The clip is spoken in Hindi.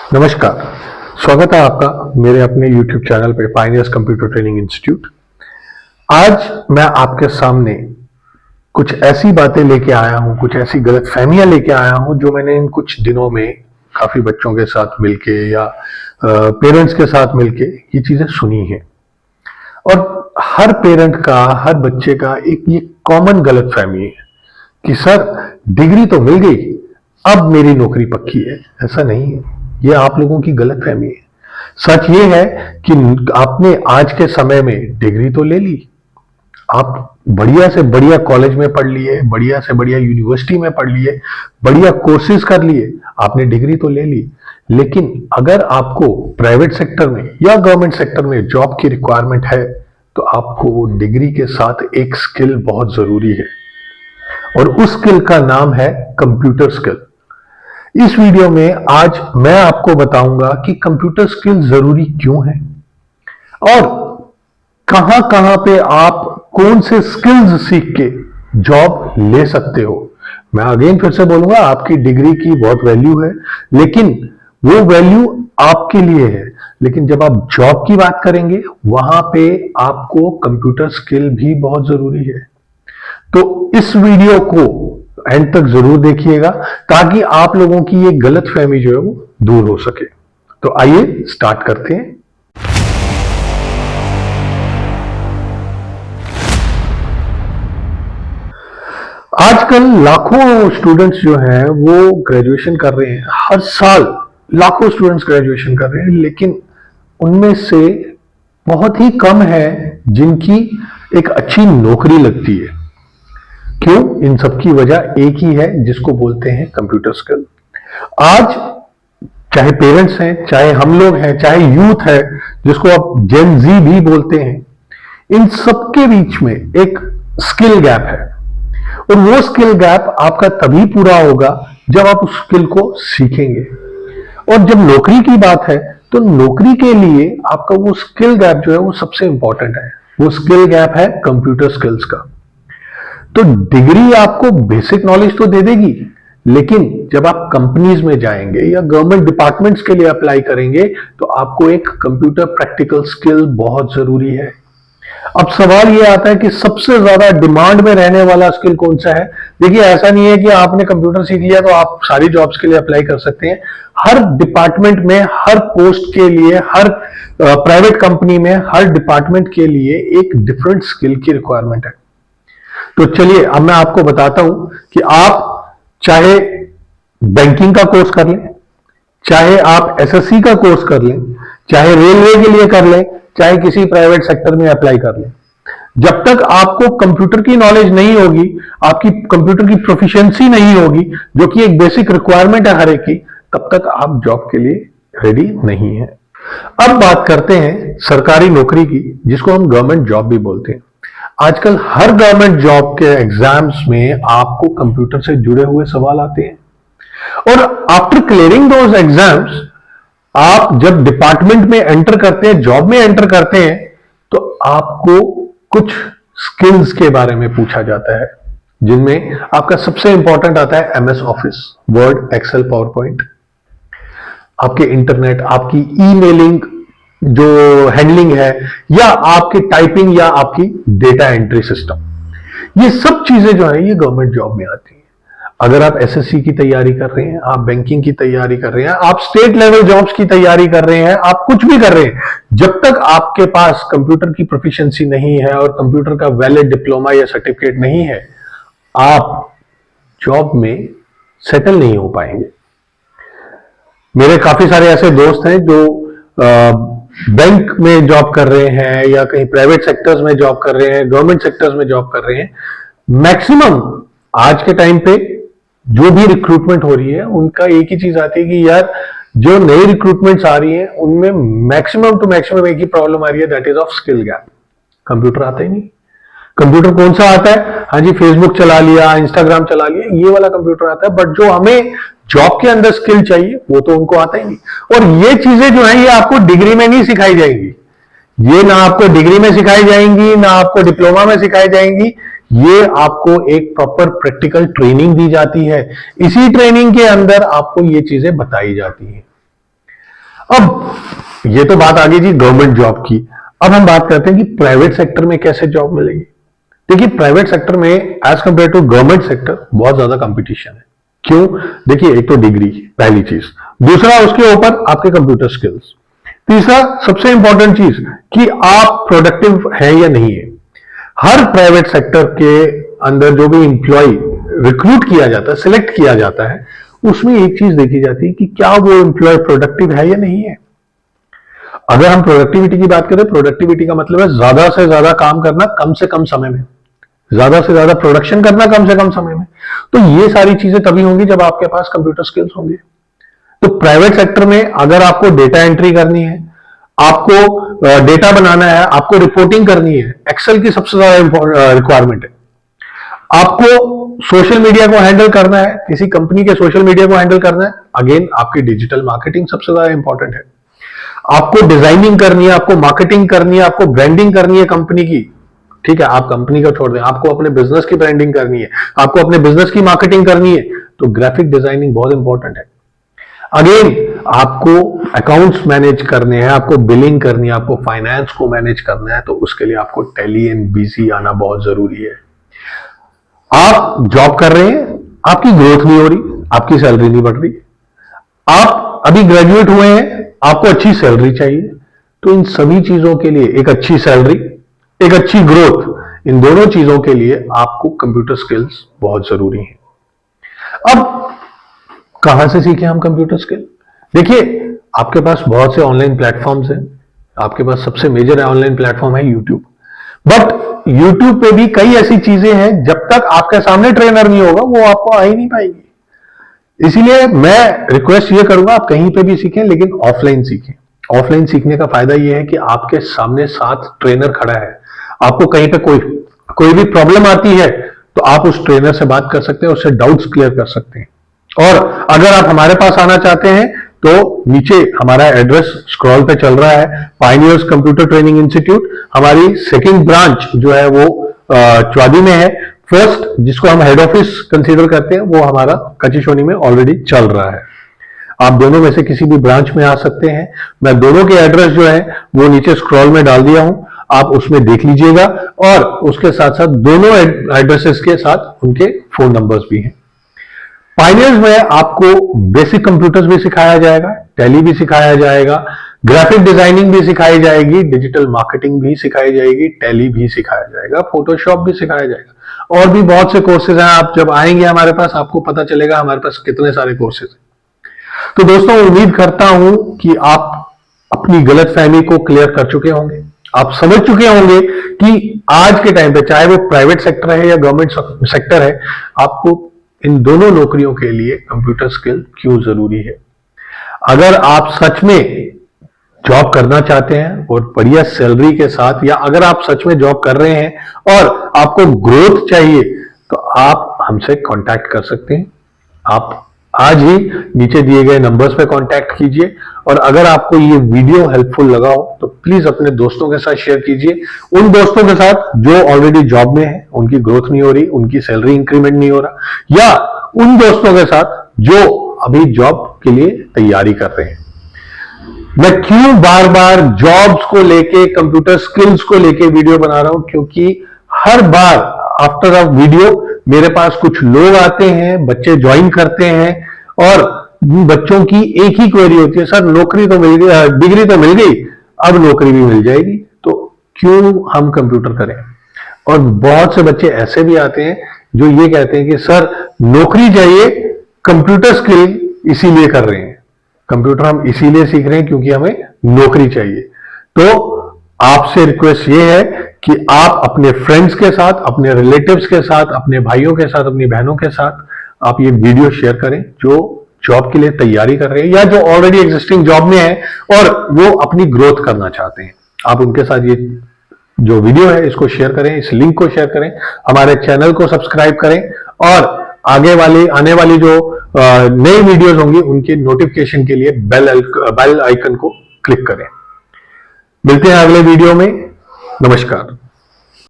नमस्कार। स्वागत है आपका मेरे अपने YouTube चैनल पे पायनियर्स कंप्यूटर ट्रेनिंग इंस्टीट्यूट। आज मैं आपके सामने कुछ ऐसी बातें लेके आया हूं, कुछ ऐसी गलतफहमियां लेके आया हूं जो मैंने इन कुछ दिनों में काफी बच्चों के साथ मिलके या पेरेंट्स के साथ मिलके ये चीजें सुनी हैं। और हर पेरेंट का, हर बच्चे का एक ये कॉमन गलतफहमी है कि सर डिग्री तो मिल गई, अब मेरी नौकरी पक्की है। ऐसा नहीं है, ये आप लोगों की गलतफहमी है। सच ये है कि आपने आज के समय में डिग्री तो ले ली, आप बढ़िया से बढ़िया कॉलेज में पढ़ लिए, बढ़िया से बढ़िया यूनिवर्सिटी में पढ़ लिए, बढ़िया कोर्सेज कर लिए, आपने डिग्री तो ले ली। लेकिन अगर आपको प्राइवेट सेक्टर में या गवर्नमेंट सेक्टर में जॉब की रिक्वायरमेंट है तो आपको डिग्री के साथ एक स्किल बहुत जरूरी है, और उस स्किल का नाम है कंप्यूटर स्किल। इस वीडियो में आज मैं आपको बताऊंगा कि कंप्यूटर स्किल जरूरी क्यों है और कहां कहां पे आप कौन से स्किल्स सीख के जॉब ले सकते हो। मैं अगेन फिर से बोलूंगा, आपकी डिग्री की बहुत वैल्यू है, लेकिन वो वैल्यू आपके लिए है। लेकिन जब आप जॉब की बात करेंगे वहां पे आपको कंप्यूटर स्किल भी बहुत जरूरी है। तो इस वीडियो को एंड तक जरूर देखिएगा ताकि आप लोगों की ये गलतफहमी जो है वो दूर हो सके। तो आइए स्टार्ट करते हैं। आजकल लाखों स्टूडेंट्स जो हैं वो ग्रेजुएशन कर रहे हैं, हर साल लाखों स्टूडेंट्स ग्रेजुएशन कर रहे हैं, लेकिन उनमें से बहुत ही कम है जिनकी एक अच्छी नौकरी लगती है। क्यों? इन सब की वजह एक ही है जिसको बोलते हैं कंप्यूटर स्किल। आज चाहे पेरेंट्स हैं, चाहे हम लोग हैं, चाहे यूथ है जिसको आप जेन जी भी बोलते हैं, इन सबके बीच में एक स्किल गैप है। और वो स्किल गैप आपका तभी पूरा होगा जब आप उस स्किल को सीखेंगे। और जब नौकरी की बात है तो नौकरी के लिए आपका वो स्किल गैप जो है वो सबसे इंपॉर्टेंट है। वो स्किल गैप है कंप्यूटर स्किल्स का। तो डिग्री आपको बेसिक नॉलेज तो दे देगी, लेकिन जब आप कंपनीज में जाएंगे या गवर्नमेंट डिपार्टमेंट्स के लिए अप्लाई करेंगे तो आपको एक कंप्यूटर प्रैक्टिकल स्किल बहुत जरूरी है। अब सवाल यह आता है कि सबसे ज्यादा डिमांड में रहने वाला स्किल कौन सा है। देखिए, ऐसा नहीं है कि आपने कंप्यूटर सीख लिया तो आप सारी जॉब्स के लिए अप्लाई कर सकते हैं। हर डिपार्टमेंट में, हर पोस्ट के लिए, हर प्राइवेट कंपनी में, हर डिपार्टमेंट के लिए एक डिफरेंट स्किल की रिक्वायरमेंट है। तो चलिए अब मैं आपको बताता हूं कि आप चाहे बैंकिंग का कोर्स कर लें, चाहे आप एसएससी का कोर्स कर लें, चाहे रेलवे के लिए कर लें, चाहे किसी प्राइवेट सेक्टर में अप्लाई कर लें, जब तक आपको कंप्यूटर की नॉलेज नहीं होगी, आपकी कंप्यूटर की प्रोफिशिएंसी नहीं होगी, जो कि एक बेसिक रिक्वायरमेंट है हर एक की, तब तक आप जॉब के लिए रेडी नहीं है। अब बात करते हैं सरकारी नौकरी की, जिसको हम गवर्नमेंट जॉब भी बोलते हैं। आजकल हर गवर्नमेंट जॉब के एग्जाम्स में आपको कंप्यूटर से जुड़े हुए सवाल आते हैं, और आफ्टर क्लियरिंग दोज एग्जाम्स आप जब डिपार्टमेंट में एंटर करते हैं, जॉब में एंटर करते हैं, तो आपको कुछ स्किल्स के बारे में पूछा जाता है, जिनमें आपका सबसे इंपॉर्टेंट आता है MS office, word, excel, power point, आपके इंटरनेट, आपकी ईमेलिंग जो हैंडलिंग है, या आपकी टाइपिंग, या आपकी डेटा एंट्री सिस्टम। ये सब चीजें जो है ये गवर्नमेंट जॉब में आती है। अगर आप एसएससी की तैयारी कर रहे हैं, आप बैंकिंग की तैयारी कर रहे हैं, आप स्टेट लेवल जॉब्स की तैयारी कर रहे हैं, आप कुछ भी कर रहे हैं, जब तक आपके पास कंप्यूटर की प्रोफिशिएंसी नहीं है और कंप्यूटर का वैलिड डिप्लोमा या सर्टिफिकेट नहीं है, आप जॉब में सेटल नहीं हो पाएंगे। मेरे काफी सारे ऐसे दोस्त हैं जो बैंक में जॉब कर रहे हैं, या कहीं प्राइवेट सेक्टर्स में जॉब कर रहे हैं, गवर्नमेंट सेक्टर्स में जॉब कर रहे हैं। मैक्सिमम आज के टाइम पे जो भी रिक्रूटमेंट हो रही है, उनका एक ही चीज आती है कि यार जो नई रिक्रूटमेंट्स आ रही हैं उनमें मैक्सिमम टू मैक्सिमम एक ही प्रॉब्लम आ रही है, that is of skill gap. Computer आता ही नहीं। कंप्यूटर कौन सा आता है? हाँ जी, फेसबुक चला लिया, इंस्टाग्राम चला लिया, ये वाला कंप्यूटर आता है, बट जो हमें जॉब के अंदर स्किल चाहिए वो तो उनको आता ही नहीं। और ये चीजें जो है ये आपको डिग्री में नहीं सिखाई जाएंगी। ये ना आपको डिग्री में सिखाई जाएंगी, ना आपको डिप्लोमा में सिखाई जाएंगी। ये आपको एक प्रॉपर प्रैक्टिकल ट्रेनिंग दी जाती है। इसी ट्रेनिंग के अंदर आपको ये चीजें बताई जाती हैं। अब ये तो बात आ गई जी गवर्नमेंट जॉब की। अब हम बात करते हैं कि प्राइवेट सेक्टर में कैसे जॉब मिलेगी। देखिए प्राइवेट सेक्टर में as compare to government sector बहुत ज्यादा कंपटीशन है। क्यों? देखिए एक तो डिग्री पहली चीज, दूसरा उसके ऊपर आपके कंप्यूटर स्किल्स, तीसरा सबसे इंपॉर्टेंट चीज कि आप प्रोडक्टिव है या नहीं है। हर प्राइवेट सेक्टर के अंदर जो भी इंप्लॉय रिक्रूट किया जाता है, सिलेक्ट किया जाता है, उसमें एक चीज देखी जाती है कि क्या वो इंप्लॉय प्रोडक्टिव है या नहीं है। अगर हम प्रोडक्टिविटी की बात करें, प्रोडक्टिविटी का मतलब है ज्यादा से ज्यादा काम करना कम से कम समय में, ज्यादा से ज्यादा प्रोडक्शन करना कम से कम समय में। तो ये सारी चीजें तभी होंगी जब आपके पास कंप्यूटर स्किल्स होंगे। तो प्राइवेट सेक्टर में अगर आपको डेटा एंट्री करनी है, आपको डेटा बनाना है, आपको रिपोर्टिंग करनी है, एक्सेल की सबसे ज्यादा रिक्वायरमेंट है। आपको सोशल मीडिया को हैंडल करना है, किसी कंपनी के सोशल मीडिया को हैंडल करना है, अगेन आपकी डिजिटल मार्केटिंग सबसे ज्यादा इंपॉर्टेंट है। आपको डिजाइनिंग करनी है, आपको मार्केटिंग करनी है, आपको ब्रांडिंग करनी है कंपनी की। ठीक है, आप कंपनी को छोड़ दें, आपको अपने बिजनेस की ब्रांडिंग करनी है, आपको अपने बिजनेस की मार्केटिंग करनी है, तो ग्राफिक डिजाइनिंग बहुत इंपॉर्टेंट है। अगेन आपको अकाउंट्स मैनेज करने हैं, आपको बिलिंग करनी है, आपको फाइनेंस को मैनेज करना है, तो उसके लिए आपको टैली एंड बीसी आना बहुत जरूरी है। आप जॉब कर रहे हैं, आपकी ग्रोथ नहीं हो रही, आपकी सैलरी नहीं बढ़ रही, आप अभी ग्रेजुएट हुए हैं, आपको अच्छी सैलरी चाहिए, तो इन सभी चीजों के लिए एक अच्छी सैलरी, एक अच्छी ग्रोथ, इन दोनों चीजों के लिए आपको कंप्यूटर स्किल्स बहुत जरूरी है। अब कहां से सीखें हम कंप्यूटर स्किल? देखिए आपके पास बहुत से ऑनलाइन प्लेटफॉर्म्स हैं, आपके पास सबसे मेजर ऑनलाइन प्लेटफॉर्म है यूट्यूब। बट यूट्यूब पे भी कई ऐसी चीजें हैं, जब तक आपके सामने ट्रेनर नहीं होगा वो आपको आ ही नहीं पाएगी। इसीलिए मैं रिक्वेस्ट ये करूंगा, आप कहीं पे भी सीखें लेकिन ऑफलाइन सीखें। ऑफलाइन सीखने का फायदा यह है कि आपके सामने साथ ट्रेनर खड़ा है, आपको कहीं पे कोई भी प्रॉब्लम आती है तो आप उस ट्रेनर से बात कर सकते हैं, उससे डाउट्स क्लियर कर सकते हैं। और अगर आप हमारे पास आना चाहते हैं तो नीचे हमारा एड्रेस स्क्रॉल पे चल रहा है, पायनियर्स कंप्यूटर ट्रेनिंग इंस्टीट्यूट। हमारी सेकंड ब्रांच जो है वो चौदी में है। फर्स्ट जिसको हम हेड ऑफिस कंसीडर करते हैं वो हमारा कचिशोनी में ऑलरेडी चल रहा है। आप दोनों में से किसी भी ब्रांच में आ सकते हैं। मैं दोनों के एड्रेस जो है वो नीचे स्क्रॉल में डाल दिया हूं, आप उसमें देख लीजिएगा। और उसके साथ साथ दोनों एड्रेसेस के साथ उनके फोन नंबर्स भी हैं। पायनियर्स में आपको बेसिक कंप्यूटर्स भी सिखाया जाएगा, टैली भी सिखाया जाएगा, ग्राफिक डिजाइनिंग भी सिखाई जाएगी, डिजिटल मार्केटिंग भी सिखाई जाएगी, टैली भी सिखाया जाएगा, फोटोशॉप भी सिखाया जाएगा, और भी बहुत से कोर्सेज हैं। आप जब आएंगे हमारे पास आपको पता चलेगा हमारे पास कितने सारे कोर्सेज हैं। तो दोस्तों उम्मीद करता हूं कि आप अपनी गलतफहमी को क्लियर कर चुके होंगे, आप समझ चुके होंगे कि आज के टाइम पे चाहे वो प्राइवेट सेक्टर है या गवर्नमेंट सेक्टर है, आपको इन दोनों नौकरियों के लिए कंप्यूटर स्किल क्यों जरूरी है। अगर आप सच में जॉब करना चाहते हैं और बढ़िया सैलरी के साथ, या अगर आप सच में जॉब कर रहे हैं और आपको ग्रोथ चाहिए, तो आप हमसे कांटेक्ट कर सकते हैं। आप आज ही नीचे दिए गए नंबर्स पे कांटेक्ट कीजिए। और अगर आपको ये वीडियो हेल्पफुल लगा हो तो प्लीज अपने दोस्तों के साथ शेयर कीजिए, उन दोस्तों के साथ जो ऑलरेडी जॉब में है, उनकी ग्रोथ नहीं हो रही, उनकी सैलरी इंक्रीमेंट नहीं हो रहा, या उन दोस्तों के साथ जो अभी जॉब के लिए तैयारी कर रहे हैं। मैं क्यों बार बार जॉब्स को लेके, कंप्यूटर स्किल्स को लेके वीडियो बना रहा हूं? क्योंकि हर बार आफ्टर अ वीडियो मेरे पास कुछ लोग आते हैं, बच्चे ज्वाइन करते हैं, और बच्चों की एक ही क्वेरी होती है, सर नौकरी तो मिल गई, डिग्री तो मिल गई, अब नौकरी भी मिल जाएगी, तो क्यों हम कंप्यूटर करें? और बहुत से बच्चे ऐसे भी आते हैं जो ये कहते हैं कि सर नौकरी चाहिए, कंप्यूटर स्किल इसीलिए कर रहे हैं, कंप्यूटर हम इसीलिए सीख रहे हैं क्योंकि हमें नौकरी चाहिए। तो आपसे रिक्वेस्ट ये है कि आप अपने फ्रेंड्स के साथ, अपने रिलेटिव्स के साथ, अपने भाइयों के साथ, अपनी बहनों के साथ आप ये वीडियो शेयर करें जो जॉब के लिए तैयारी कर रहे हैं या जो ऑलरेडी एग्जिस्टिंग जॉब में है और वो अपनी ग्रोथ करना चाहते हैं। आप उनके साथ ये जो वीडियो है इसको शेयर करें, इस लिंक को शेयर करें, हमारे चैनल को सब्सक्राइब करें, और आने वाली जो नई वीडियोस होंगी उनके नोटिफिकेशन के लिए बेल आइकन को क्लिक करें। मिलते हैं अगले वीडियो में। नमस्कार।